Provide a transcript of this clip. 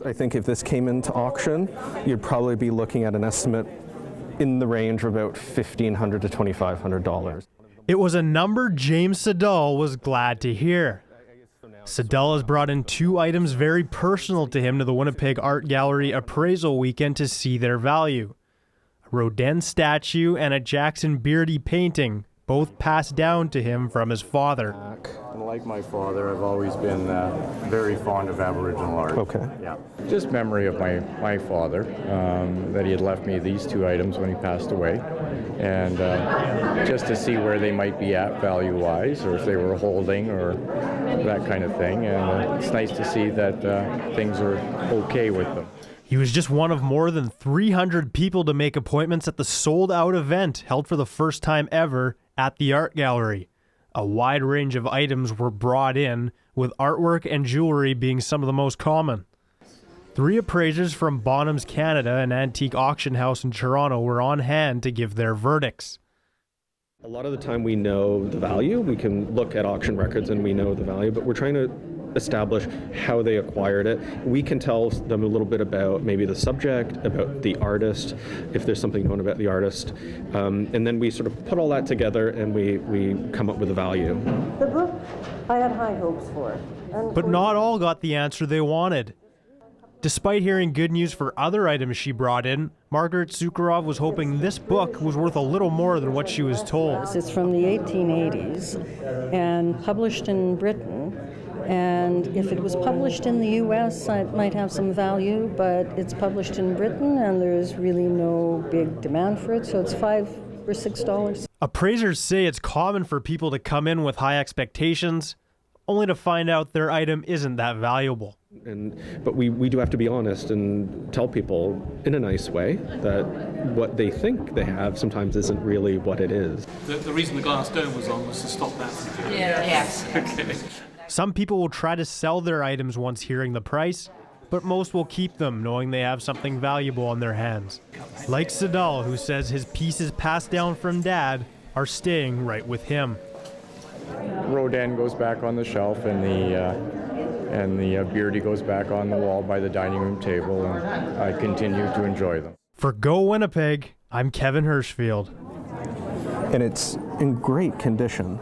I think if this came into auction, you'd probably be looking at an estimate in the range of about $1,500 to $2,500. It was a number James Siddall was glad to hear. Siddall has brought in two items very personal to him to the Winnipeg Art Gallery Appraisal Weekend to see their value. A Rodin statue and a Jackson Beardy painting, both passed down to him from his father. Like my father, I've always been very fond of Aboriginal art. Okay. Yeah. Just memory of my father, that he had left me these two items when he passed away. And just to see where they might be at value-wise, or if they were holding, or that kind of thing. And it's nice to see that things are okay with them. He was just one of more than 300 people to make appointments at the sold-out event held for the first time ever at the Art Gallery. A wide range of items were brought in, with artwork and jewelry being some of the most common. 3 appraisers from Bonhams Canada, an antique auction house in Toronto, were on hand to give their verdicts. A lot of the time we know the value. We can look at auction records and we know the value, but we're trying to establish how they acquired it. We can tell them a little bit about maybe the subject, about the artist, if there's something known about the artist, and then we sort of put all that together and we come up with a value. The book, I had high hopes for. But not all got the answer they wanted. Despite hearing good news for other items she brought in, Margaret Sukharov was hoping this book was worth a little more than what she was told. It's from the 1880s and published in Britain. And if it was published in the US, it might have some value, but it's published in Britain and there's really no big demand for it, so it's $5 or $6. Appraisers say it's common for people to come in with high expectations, only to find out their item isn't that valuable. But we do have to be honest and tell people in a nice way that what they think they have sometimes isn't really what it is. The reason the glass dome was on was to stop that from happening. Yeah. Yes. Okay. Some people will try to sell their items once hearing the price, but most will keep them knowing they have something valuable on their hands. Like Siddall, who says his pieces passed down from Dad are staying right with him. Rodin goes back on the shelf, and the Beardy goes back on the wall by the dining room table, and I continue to enjoy them. For Go Winnipeg, I'm Kevin Hirschfield. And it's in great condition.